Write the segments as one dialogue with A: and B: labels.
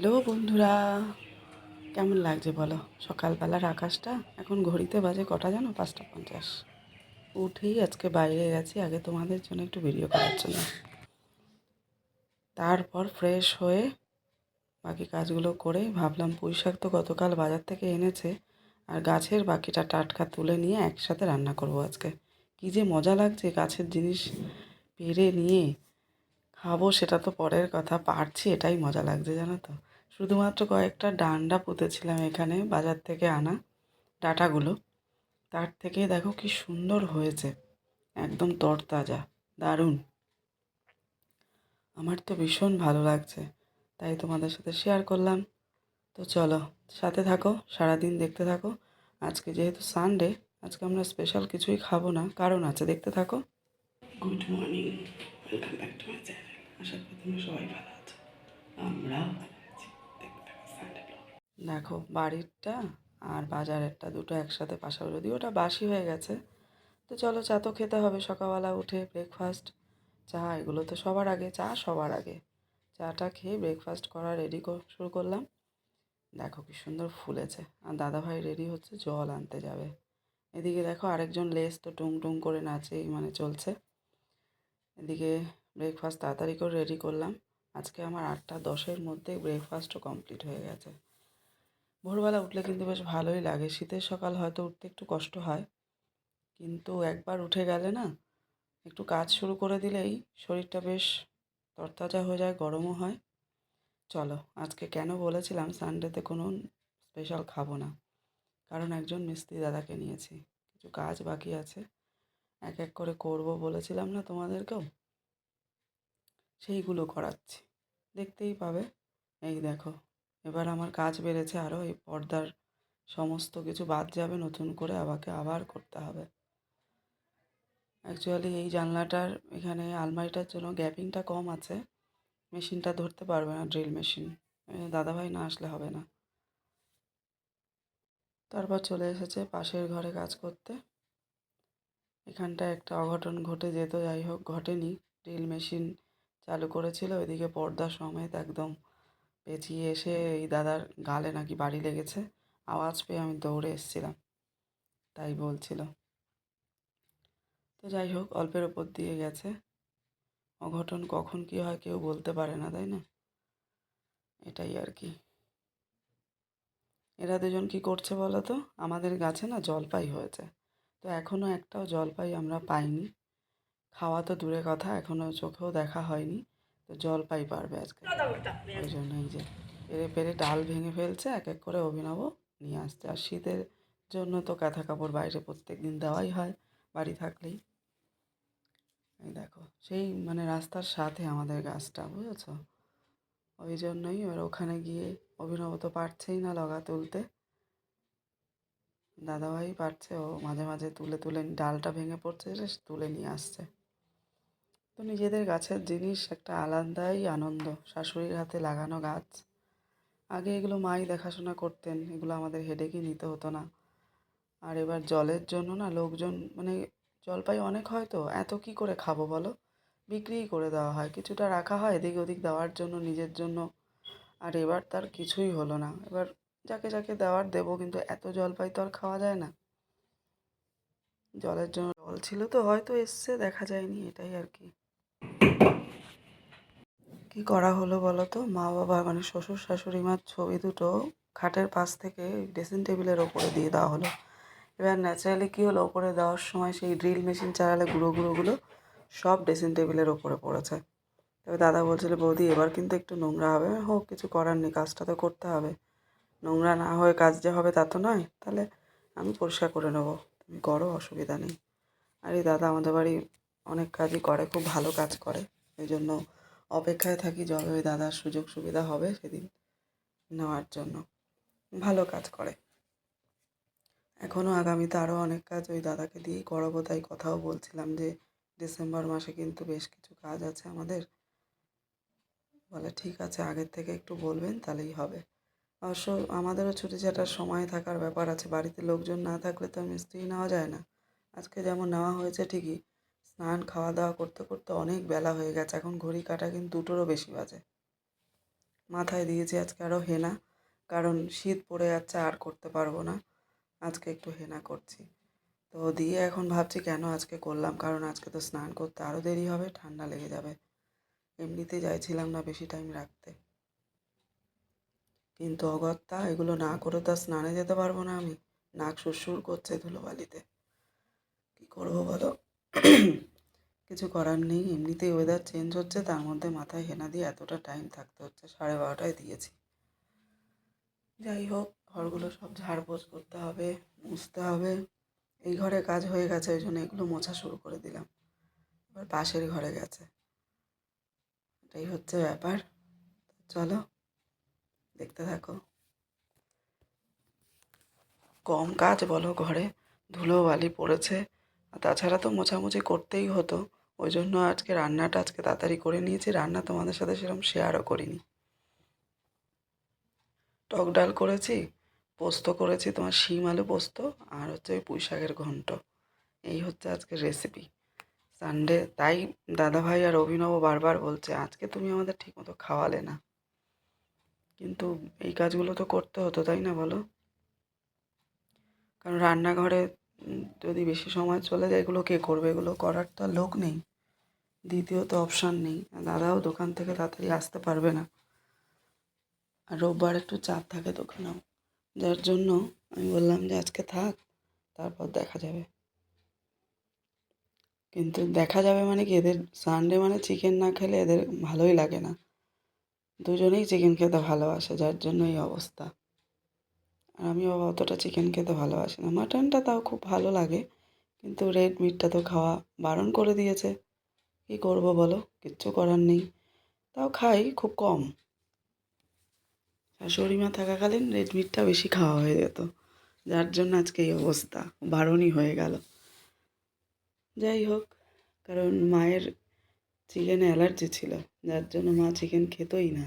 A: Hello বন্ধুরা, কেমন লাগছে বলো? সকালবেলার আকাশটা এখন ঘড়িতে বাজে কটা জানো? 5:50। উঠেই আজকে বাইরে গেছি আগে তোমাদের জন্য একটু ভিডিও করার জন্য। তারপর ফ্রেশ হয়ে বাকি কাজগুলো করে ভাবলাম পুঁই শাক তো গতকাল বাজার থেকে এনেছে, আর গাছের বাকিটা টাটকা তুলে নিয়ে একসাথে রান্না করব আজকে। কী যে মজা লাগছে গাছের জিনিস পেড়ে নিয়ে খাবো, সেটা তো পরের কথা, পারছি এটাই মজা লাগছে জানো তো। শুধুমাত্র কয়েকটা ডান্ডা পুঁতেছিলাম এখানে বাজার থেকে আনা ডাঁটাগুলো, তার থেকে দেখো কি সুন্দর হয়েছে, একদম তরতাজা, দারুণ। আমার তো ভীষণ ভালো লাগছে, তাই তোমাদের সাথে শেয়ার করলাম। তো চলো সাথে থাকো, সারাদিন দেখতে থাকো। আজকে যেহেতু সানডে, আজকে আমরা স্পেশাল কিছুই খাবো না, কারণ আছে, দেখতে থাকো। Good morning, welcome back to my channel. আশা করি তোমরা সবাই ভালো আছো, আমরাও ভালো আছি। দেখতে থাকো সানডে ব্লগ। দেখো বাড়িরটা আর বাজারেরটা দুটো একসাথে পাশাপাশি, যদিও ওটা বাসি হয়ে গেছে। তো চলো, চা তো খেতে হবে সকালবেলা উঠে, ব্রেকফাস্ট, চা, এগুলো তো সবার আগে, চা সবার আগে। চাটা খেয়ে ব্রেকফাস্ট করা রেডি শুরু করলাম। দেখো কি সুন্দর ফুলেছে, আর দাদাভাই রেডি হচ্ছে, জল আনতে যাবে। এদিকে দেখো আরেকজন লেস তো টুং টুং করে নাচেই মানে চলছে। এদিকে ব্রেকফাস্ট তাড়াতাড়ি করে রেডি করলাম। আজকে আমার 8:10-এর মধ্যে ব্রেকফাস্টও কমপ্লিট হয়ে গেছে। ভোরবেলা উঠলে কিন্তু বেশ ভালোই লাগে, শীতের সকাল হয়তো উঠতে একটু কষ্ট হয়, কিন্তু একবার উঠে গেলে না, একটু কাজ শুরু করে দিলেই শরীরটা বেশ তরতাজা হয়ে যায়, গরমও হয়। চলো, আজকে কেন বলেছিলাম সানডেতে কোনো স্পেশাল খাবো না, কারণ একজন মিস্ত্রি দাদাকে নিয়েছি, কিছু কাজ বাকি আছে, এক এক করে করব বলেছিলাম না তোমাদেরকেও, সেইগুলো করাচ্ছি, দেখতেই পাবে। এই দেখো, এবার আমার কাজ বেড়েছে আরও, এই পর্দার সমস্ত কিছু বাদ যাবে, নতুন করে আমাকে আবার করতে হবে। অ্যাকচুয়ালি এই জানলাটার এখানে আলমারিটার জন্য গ্যাপিংটা কম আছে, মেশিনটা ধরতে পারবে না, ড্রিল মেশিন। দাদাভাই না আসলে হবে না। তারপর চলে এসেছে পাশের ঘরে কাজ করতে। এখানটায় একটা অঘটন ঘটে যেত, যাই হোক ঘটেনি। ড্রিল মেশিন চালু করেছিল, ওইদিকে পর্দা সমেত একদম পেঁচিয়ে এসে এই দাদার গালে নাকি বাড়ি লেগেছে। আওয়াজ পেয়ে আমি দৌড়ে এসেছিলাম, তাই বলছিল। তো যাই হোক, অল্পের ওপর দিয়ে গেছে। অঘটন কখন কী হয় কেউ বলতে পারে না, তাই না? এটাই আর কি। এরা দুজন কী করছে বলো তো? আমাদের গাছে না জলপাই হয়েছে, তো এখনও একটাও জলপাই আমরা পাইনি। খাওয়া তো দূরের কথা, এখনও চোখেও দেখা হয়নি। তো জলপাই পারবে আজকে, ওই জন্য এই যে পেরে পেরে ডাল ভেঙে ফেলছে, এক এক করে অভিনব নিয়ে আসছে। আর শীতের জন্য তো কাঁথা কাপড় বাইরে প্রত্যেক দিন দেওয়াই হয় বাড়ি থাকলেই। এই দেখো, সেই মানে রাস্তার সাথে আমাদের গাছটা, বুঝেছো? ওই জন্যই এবার ওখানে গিয়ে অভিনব তো পারছেই না লগা তুলতে, দাদাভাই পারছে, ও মাঝে মাঝে তুলে তুলে ডালটা ভেঙে পড়ছে যে তুলে নিয়ে আসছে। তো নিজেদের গাছের জিনিস একটা আলাদাই আনন্দ, শাশুড়ির হাতে লাগানো গাছ। আগে এগুলো মাই দেখাশোনা করতেন, এগুলো আমাদের হেডেকই নিতে হতো না। আর এবার জলের জন্য না লোকজন মানে, জলপাই অনেক হয় তো এত কি করে খাবো বলো, বিক্রিই করে দেওয়া হয়, কিছুটা রাখা হয় এদিক ওদিক দেওয়ার জন্য, নিজের জন্য। আর এবার তার কিছুই হলো না, এবার যাকে যাকে দেওয়ার দেবো, কিন্তু এত জলপাই তো আর খাওয়া যায় না। জলের জন্য জল ছিল তো হয়তো এসছে, দেখা যায়নি, এটাই আর কি। কী করা হলো বলো তো? মা বাবা মানে শ্বশুর শাশুড়ি মার ছবি দুটো খাটের পাশ থেকে ড্রেসিং টেবিলের ওপরে দিয়ে দেওয়া হলো। এবার ন্যাচারালি কী হলো, ওপরে দেওয়ার সময় সেই ড্রিল মেশিন চালালে গুঁড়ো গুঁড়োগুলো সব ড্রেসিং টেবিলের ওপরে পড়েছে। তবে দাদা বলছিল, বৌদি এবার কিন্তু একটু নোংরা হবে। হোক, কিছু করার নেই, কাজটা তো করতে হবে, নোংরা না হয়ে কাজ যে হবে তা তো নয়, তাহলে আমি পরিষ্কার করে নেবো, তুমি করো, অসুবিধা নেই। আর এই দাদা আমাদের বাড়ি অনেক কাজই করে, খুব ভালো কাজ করে, এই জন্য অপেক্ষায় থাকি যবে ওই দাদার সুযোগ সুবিধা হবে সেদিন নেওয়ার জন্য। ভালো কাজ করে, এখনও আগামীতে আরও অনেক কাজ ওই দাদাকে দিয়েই করাবো, তাই কথাও বলছিলাম যে ডিসেম্বর মাসে কিন্তু বেশ কিছু কাজ আছে আমাদের। বলে ঠিক আছে, আগের থেকে একটু বলবেন তাহলেই হবে। অবশ্য আমাদেরও ছুটি ছাটার সময় থাকার ব্যাপার আছে, বাড়িতে লোকজন না থাকলে তো মিস্ত্রি নেওয়া যায় না। আজকে যেমন নেওয়া হয়েছে ঠিকই, স্নান খাওয়া দাওয়া করতে করতে অনেক বেলা হয়ে গেছে, এখন ঘড়ি কাটা কিন্তু 2টোরও বেশি বাজে। মাথায় দিয়েছি আজকে আরও হেনা, কারণ শীত পড়ে যাচ্ছে আর করতে পারবো না। আজকে একটু হেনা করছি। তো দিয়ে এখন ভাবছি কেন আজকে করলাম, কারণ আজকে তো স্নান করতে আরও দেরি হবে, ঠান্ডা লেগে যাবে। এমনিতেই চাইছিলাম না বেশি টাইম রাখতে, কিন্তু অগত্যা এগুলো না করে তো আর স্নানে যেতে পারবো না আমি। নাক সুরসুর করছে ধুলোবালিতে, কী করবো বলো। কিছু করার নেই, এমনিতেই ওয়েদার চেঞ্জ হচ্ছে, তার মধ্যে মাথায় হেনা দিয়ে এতটা টাইম থাকতে হচ্ছে। 12:30টায় দিয়েছি। যাই হোক, ঘরগুলো সব ঝাড়পোছ করতে হবে, মুছতে হবে। এই ঘরে কাজ হয়ে গেছে, ওই জন্য এগুলো মোছা শুরু করে দিলাম। এবার পাশের ঘরে গেছে, এটাই হচ্ছে ব্যাপার। চলো দেখতে থাকো। কম কাজ বলো ঘরে, ধুলোবালি পড়েছে, আর তাছাড়া তো মোছামুছি করতেই হতো। ওই জন্য আজকে রান্নাটা আজকে তাড়াতাড়ি করে নিয়েছি। রান্না তোমাদের সাথে সেরকম শেয়ারও করিনি। টক ডাল করেছি, পোস্ত করেছি, তোমার শিম আলু পোস্ত, আর হচ্ছে ওই পুঁই শাকের ঘন্ট। এই হচ্ছে আজকের রেসিপি। সানডে তাই দাদাভাই আর অভিনব বারবার বলছে আজকে তুমি আমাদের ঠিকমতো খাওয়ালে না, কিন্তু এই কাজগুলো তো করতে হতো, তাই না বলো? কারণ রান্নাঘরে যদি বেশি সময় চলে যায় এগুলো কে করবে? এগুলো করার তো আর লোক নেই, দ্বিতীয়ত অপশান নেই। আর দাদাও দোকান থেকে তাড়াতাড়ি আসতে পারবে না, আর রোববার একটু চাপ থাকে দোকানেও, যার জন্য আমি বললাম যে আজকে থাক, তারপর দেখা যাবে। কিন্তু দেখা যাবে মানে কি, এদের সানডে মানে চিকেন না খেলে এদের ভালোই লাগে না। দুজনেই চিকেন খেতে ভালোবাসে, যার জন্য এই অবস্থা। আর আমিও অতটা চিকেন খেতে ভালোবাসি না। মাটনটা তাও খুব ভালো লাগে, কিন্তু রেড মিটটা তো খাওয়া বারণ করে দিয়েছে। কী করবো বলো, কিচ্ছু করার নেই। তাও খাই খুব কম। শাশুড়ি মা থাকাকালীন রেড মিটটা বেশি খাওয়া হয়ে যেত, যার জন্য আজকে এই অবস্থা, বারণই হয়ে গেল। যাই হোক, কারণ মায়ের চিকেনে অ্যালার্জি ছিল, যার জন্য মা চিকেন খেতই না,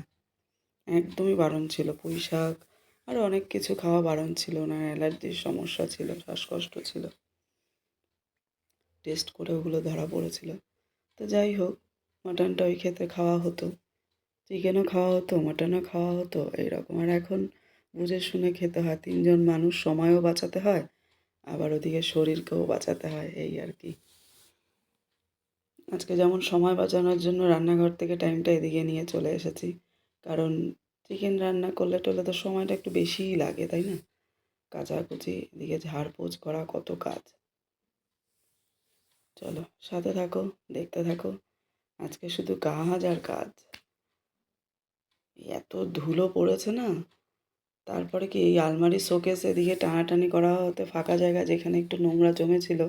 A: একদমই বারণ ছিল। পুঁই শাক আরও অনেক কিছু খাওয়া বারণ ছিল, ওনার অ্যালার্জির সমস্যা ছিল, শ্বাসকষ্ট ছিল, টেস্ট করে ওগুলো ধরা পড়েছিল। তো যাই হোক, মাটনটা ওই খেতে খাওয়া হতো, চিকেনও খাওয়া হতো, মাটনও খাওয়া হতো, এইরকম। আর এখন বুঝে শুনে খেতে হয়, 3জন মানুষ, সময়ও বাঁচাতে হয়, আবার ওদিকে শরীরকেও বাঁচাতে হয়, এই আর কি। আজকে যেমন সময় বাঁচানোর জন্য রান্নাঘর থেকে টাইমটা এদিকে নিয়ে চলে এসেছি, কারণ চিকেন রান্না করলে টলে তো সময়টা একটু বেশিই লাগে, তাই না? কাচাকুচি, এদিকে ঝাড়পোছ করা, কত কাজ। চলো সাথে থাকো, দেখতে থাকো। আজকে শুধু কাজ আর কাজ। এত ধুলো পড়েছে না, তারপরে কি এই আলমারির শোকেস এদিকে টানাটানি করা হতে ফাঁকা জায়গা যেখানে একটু নোংরা জমেছিল,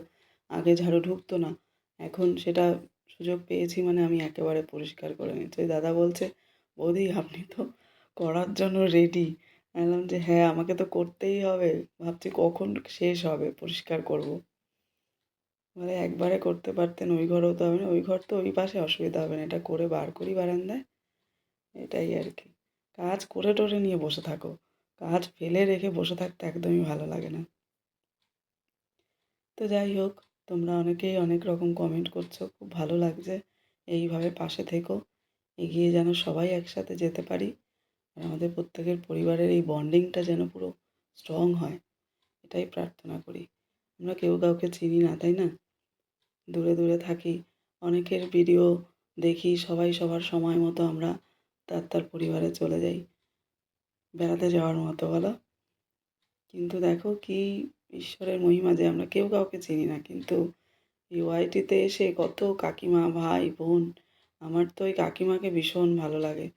A: আগে ঝাড়ু ঢুকতো না, এখন সেটা সুযোগ পেয়েছি মানে আমি একেবারে পরিষ্কার করে নিচ্ছি। ওই দাদা বলছে, বৌদি আপনি তো করার জন্য রেডি। আমি বললাম যে হ্যাঁ, আমাকে তো করতেই হবে, ভাবছি কখন শেষ হবে, পরিষ্কার করব। বলে একবারে করতে পারতেন, ওই ঘরেও তো হবে না, ওই ঘর তো ওই পাশে, অসুবিধা হবে না, এটা করে বার করি বারান্দায়, এটাই আর কি। কাজ করে টোরে নিয়ে বসে থাকো, কাজ ফেলে রেখে বসে থাকতে একদমই ভালো লাগে না। তো যাই হোক, তোমরা অনেকেই অনেক রকম কমেন্ট করছো, খুব ভালো লাগছে। এইভাবে পাশে থেকো, এগিয়ে যেন সবাই একসাথে যেতে পারি, আর আমাদের প্রত্যেকের পরিবারের এই বন্ডিংটা যেন পুরো স্ট্রং হয়, এটাই প্রার্থনা করি। আমরা কেউ কাউকে চিনি না, তাই না? দূরে দূরে থাকি, অনেকের ভিডিও দেখি, সবাই সবার সময় মতো আমরা তার তার পরিবারে চলে যাই, বেড়াতে যাওয়ার মতো, বলো? কিন্তু দেখো কি ঈশ্বরের মহিমা যে আমরা কেউ কাউকে চিনি না, কিন্তু এই ওয়াইটিতে এসে কত কাকিমা, ভাই, বোন। আমার তো ওই কাকিমাকে ভীষণ ভালো লাগে,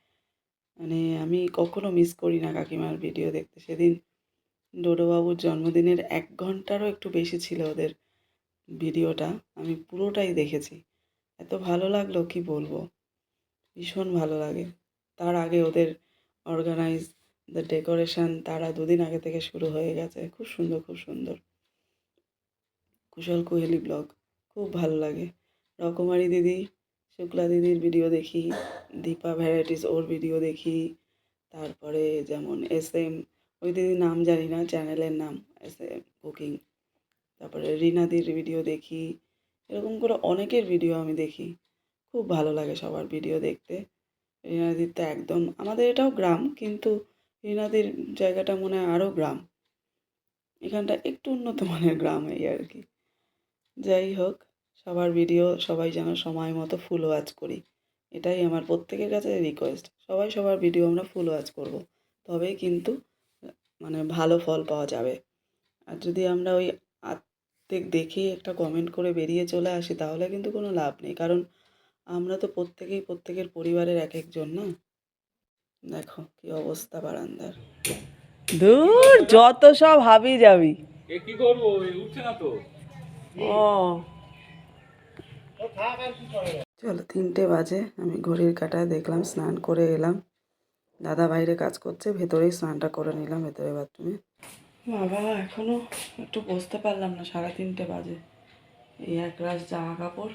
A: মানে আমি কখনো মিস করি না কাকিমার ভিডিও দেখতে। সেদিন ডোডোবাবুর জন্মদিনের 1 ঘন্টারও একটু বেশি ছিল ওদের ভিডিওটা, আমি পুরোটাই দেখেছি। এত ভালো লাগলো কি বলবো, ভীষণ ভালো লাগে। তার আগে ওদের অর্গানাইজ, দ্য ডেকোরেশন, তারা 2 দিন আগে থেকে শুরু হয়ে গেছে, খুব সুন্দর, খুব সুন্দর। কুশল কোহেলি ব্লগ খুব ভালো লাগে। রকমারি দিদি, শুক্লা দিদির ভিডিও দেখি, দীপা ভ্যারাইটিস ওর ভিডিও দেখি, তারপরে যেমন SM, ওই দিদির নাম জানি না, চ্যানেলের নাম SM কুকিং, তারপরে রিনাদির ভিডিও দেখি, এরকম করে অনেকের ভিডিও আমি দেখি। খুব ভালো লাগে সবার ভিডিও দেখতে, রিনাদির তো একদম, আমাদের এটাও গ্রাম, কিন্তু রিনাদির জায়গাটা মনে হয় আরও গ্রাম, এখানটা একটু উন্নত মানের গ্রাম এই আর কি। যাই হোক, সবার ভিডিও সবাই যেন সময় মতো ফুল ওয়াচ করি, এটাই আমার প্রত্যেকের কাছে রিকোয়েস্ট। সবাই সবার ভিডিও আমরা ফুল ওয়াচ করব, তবেই কিন্তু মানে ভালো ফল পাওয়া যাবে। আর যদি আমরা ওই আর্ধেক দেখেই একটা কমেন্ট করে বেরিয়ে চলে আসি, তাহলে কিন্তু কোনো লাভ নেই, কারণ আমরা তো প্রত্যেকেই প্রত্যেকের পরিবারের এক একজন না। দেখো কি অবস্থা বারান্দার, দূর যত সব হাবি যাবি।
B: এ কি করবো, উঠছে না তো।
A: ও চলো, 3টে বাজে, আমি ঘড়ির কাঁটায় দেখলাম, স্নান করে এলাম। দাদা বাইরে কাজ করছে, ভেতরেই স্নানটা করে নিলাম, ভেতরে বাথরুমে। বাবা এখনো একটু বসতে পারলাম না, 3:30 বাজে। এই এক রাশ জামা কাপড়,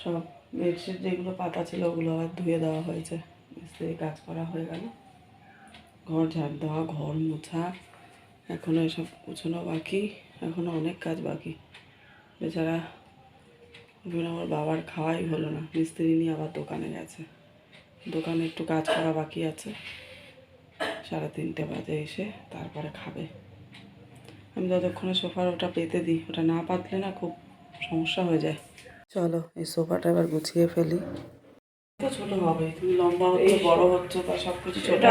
A: সব বেডশিট যেগুলো পাতা ছিল ওগুলো আবার ধুয়ে দেওয়া হয়েছে, মিস্ত্রি কাজ করা হয়ে গেল। ঘর ঝাড় দেওয়া, ঘর মোছা, এখনও এসব গুছানো বাকি, এখনও অনেক কাজ বাকি। বেচারা আমার বাবার খাওয়াই হলো না, মিস্ত্রি নিয়ে আবার দোকানে গেছে, দোকানে একটু কাজ করা বাকি আছে। 3:30 বাজে এসে তারপরে খাবে। আমি ততক্ষণে সোফার ওটা পেতে দিই, ওটা না পাতলে না খুব সমস্যা হয়ে যায়। চলো এই সোফাটা এবার গুছিয়ে ফেলি। তো ছোটো হবে, তুমি লম্বা হচ্ছে, বড় হচ্ছে, তা সব কিছু ছোটো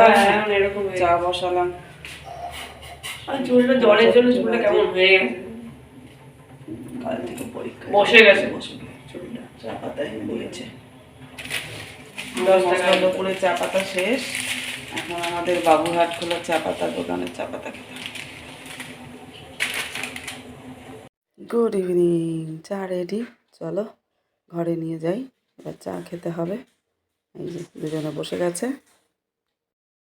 A: এরকম। চা বসালাম,
C: চুলটা জলের জন্য চুলটা কেমন হয়ে গেছে,
A: কাল থেকে পরীক্ষা
C: বসে গেছে।
A: চুলটা চা পাতায় দিয়েছে।
C: 10 টাকা
A: দুপুরে চা পাতা শেষ, এখন আমাদের বাবুরহাট খোলার চা পাতা দোকানের চা পাতা খেতে হবে। গুড ইভিনিং, চা রেডি, চলো ঘরে নিয়ে যাই, এবার চা খেতে হবে। এই যে দুজনে বসে গেছে।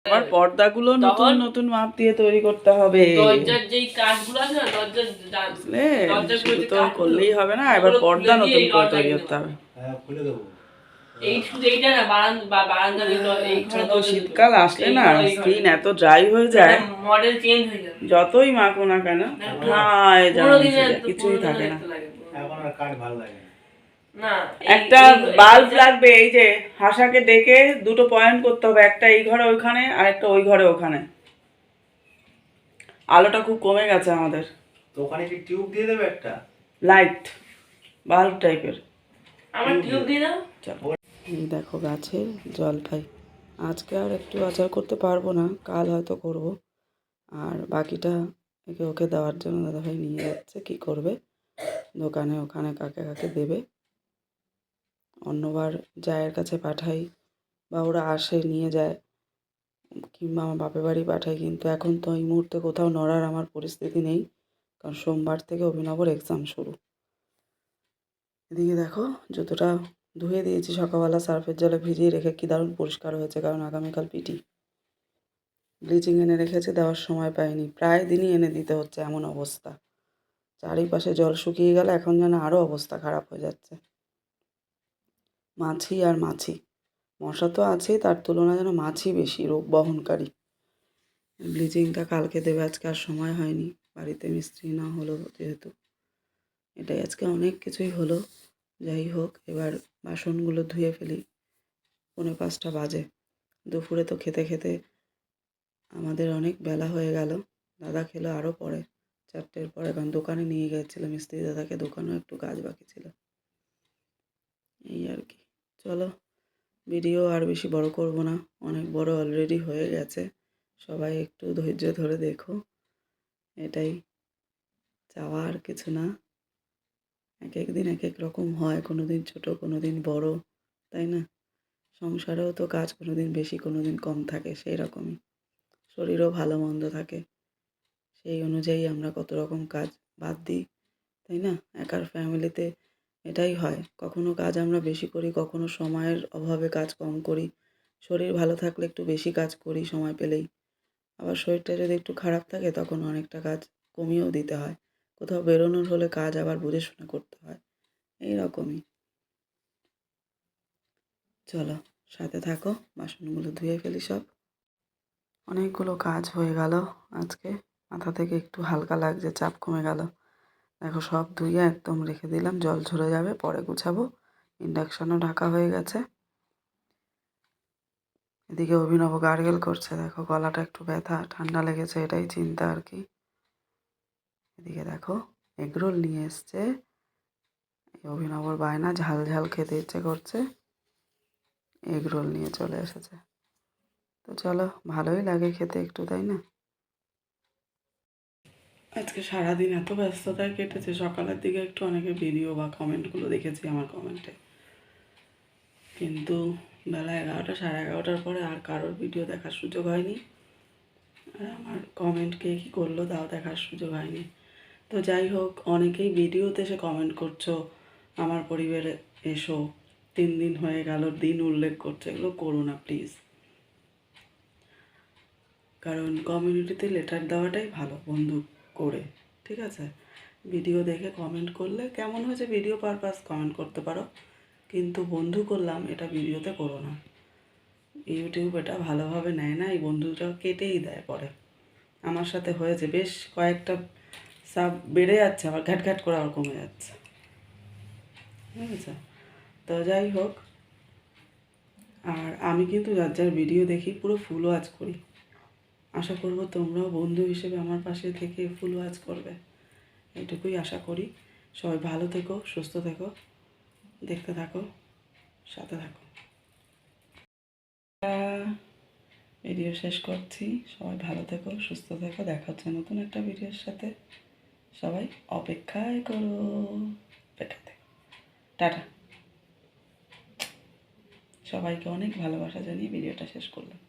A: আবার পর্দাগুলো নতুন নতুন মাপ দিয়ে তৈরি করতে হবে,
C: দরজার যেই কাঠগুলো আছে না, দরজার
A: শুধু তো করলেই হবে না, এবার পর্দা নতুন করে তৈরি করতে হবে।
B: হ্যাঁ, খুলে দেবো।
C: এই শুধু এইটা না, বারান্দা এই ঘরে
A: তো শীতকাল আসলে না স্কিন এত ড্রাই হয়ে যায়,
C: মডেল চেঞ্জ হয়ে যাবে।
A: যতই মাখো না কেন, কিছুই থাকে না।
B: এখন আর কাঠ ভালো লাগে না।
C: না,
A: একটা বাল্ব লাগবে, এই যে হাসাকে ডেকে 2টো পয়েন্ট করতে হবে, একটা এই ঘরে ওইখানে, আর একটা ওই ঘরে ওখানে। আলোটা খুব কমে গেছে আমাদের।
B: তো ওখানে কি টিউব দিয়ে দেবে একটা?
A: লাইট বাল্ব টাইপের।
C: আমার টিউব দিয়ে দাও।
A: এই দেখো গাছের জলপাই, আজকে আর একটু আচার করতে পারবো না, কাল হয়তো করব। আর বাকিটা একে ওকে দেওয়ার জন্য দাদাভাই নিয়ে যাচ্ছে, কি করবে দোকানে, ওখানে কাকে কাকে দেবে। অন্যবার জায়ের কাছে পাঠাই বা ওরা আসে নিয়ে যায়, কিংবা আমার বাপের বাড়ি পাঠাই, কিন্তু এখন তো এই মুহূর্তে কোথাও নড়ার আমার পরিস্থিতি নেই, কারণ সোমবার থেকে অভিনবর এক্সাম শুরু। এদিকে দেখো জুতোটা ধুয়ে দিয়েছি সকালবেলা, সার্ফের জলে ভিজিয়ে রেখে, কি দারুণ পরিষ্কার হয়েছে, কারণ আগামীকাল পিটি। ব্লিচিং এনে রেখেছে, দেওয়ার সময় পাইনি, প্রায় দিনই এনে দিতে হচ্ছে, এমন অবস্থা। চারিপাশে জল শুকিয়ে গেলে এখন যেন আরও অবস্থা খারাপ হয়ে যাচ্ছে। মাছি আর মাছি, মশা তো আছেই, তার তুলনায় যেন মাছি বেশি রোগ বহনকারী। ব্লিচিংটা কালকে দেবে, আজকে আর সময় হয়নি, বাড়িতে মিস্ত্রি না হলো যেহেতু, এটাই আজকে অনেক কিছুই হলো। যাই হোক, এবার বাসনগুলো ধুয়ে ফেলি, 4:45 বাজে। দুপুরে তো খেতে খেতে আমাদের অনেক বেলা হয়ে গেল, দাদা খেলো আরও পরে, 4টের পরে, কারণ দোকানে নিয়ে গেছিলো মিস্ত্রি দাদাকে, দোকানেও একটু কাজ বাকি ছিল। এই আর কি, চলো ভিডিও আর বেশি বড় করব না, অনেক বড় অলরেডি হয়ে গেছে। সবাই একটু ধৈর্য ধরে দেখো, এটাই চাওয়া, আর কিছু না। এক এক দিন এক এক রকম হয়, কোনো দিন ছোটো, কোনো দিন বড়, তাই না? সংসারেও তো কাজ কোনো দিন বেশি, কোনো দিন কম থাকে, সেই রকমই শরীরও ভালো মন্দ থাকে, সেই অনুযায়ী আমরা কত রকম কাজ বাদ দিই, তাই না? একার ফ্যামিলিতে এটাই হয়, কখনো কাজ আমরা বেশি করি, কখনো সময়ের অভাবে কাজ কম করি। শরীর ভালো থাকলে একটু বেশি কাজ করি সময় পেলেই, আবার শরীরটা যদি একটু খারাপ থাকে তখন অনেকটা কাজ কমিয়েও দিতে হয়। কোথাও বেরোনোর হলে কাজ আবার বুঝে শুনে করতে হয়, এই রকমই। চলো সাথে থাকো, বাসনগুলো ধুয়ে ফেলি সব। অনেকগুলো কাজ হয়ে গেল আজকে, মাথা থেকে একটু হালকা লাগছে, চাপ কমে গেল। দেখো সব ধুয়ে একদম রেখে দিলাম, জল ঝরে যাবে পরে গুছাবো। ইন্ডাকশানও ঢাকা হয়ে গেছে। এদিকে অভিনব গার্গেল করছে, দেখো গলাটা একটু ব্যথা, ঠান্ডা লেগেছে, এটাই চিন্তা আর কি। এদিকে দেখো এগরোল নিয়ে এসছে, এই অভিনবর বায়না, ঝাল ঝাল খেতে ইচ্ছে করছে, এগরোল নিয়ে চলে এসেছে। তো চলো, ভালোই লাগে খেতে একটু, তাই না? আজকে সারাদিন এত ব্যস্ততায় কেটেছে, সকালের দিকে একটু অনেকে ভিডিও বা কমেন্টগুলো দেখেছি আমার কমেন্টে, কিন্তু বেলা 11টা 11:30টার পরে আর কারোর ভিডিও দেখার সুযোগ হয়নি, আর আমার কমেন্ট কে কী করলো তাও দেখার সুযোগ হয়নি। তো যাই হোক, অনেকেই ভিডিওতে এসে কমেন্ট করছো আমার পরিবারে এসো, 3 দিন হয়ে গেল, দিন উল্লেখ করছে, এগুলো করো না প্লিজ। কারণ কমিউনিটিতে লেটার দেওয়াটাই ভালো বন্ধু করে, ঠিক আছে? ভিডিও দেখে কমেন্ট করলে কেমন হয়েছে ভিডিও পারপাস কমেন্ট করতে পারো, কিন্তু বন্ধু করলাম এটা ভিডিওতে করো না। ইউটিউব এটা ভালোভাবে নেয় না, এই বন্ধুটা কেটেই দেয় পরে। আমার সাথে হয়েছে, বেশ কয়েকটা সাব বেড়ে যাচ্ছে, আবার ঘ্যাট ঘ্যাট করে আবার কমে যাচ্ছে, ঠিক আছে? তো যাই হোক, আর আমি কিন্তু যার যার ভিডিও দেখি পুরো ফুল ওয়াচ করি। আশা করব তোমরাও বন্ধু হিসেবে আমার পাশে থেকে ফুল ওয়াচ করবে, এইটুকুই আশা করি। সবাই ভালো থেকো, সুস্থ থেকো, দেখতে থাকো, সাথে থাকো। ভিডিও শেষ করছি, সবাই ভালো থেকো, সুস্থ থেকো, দেখা হচ্ছে নতুন একটা ভিডিওর সাথে। সবাই অপেক্ষায় করো, অপেক্ষা থেকো। টাটা। সবাইকে অনেক ভালোবাসা জানিয়ে ভিডিওটা শেষ করলাম।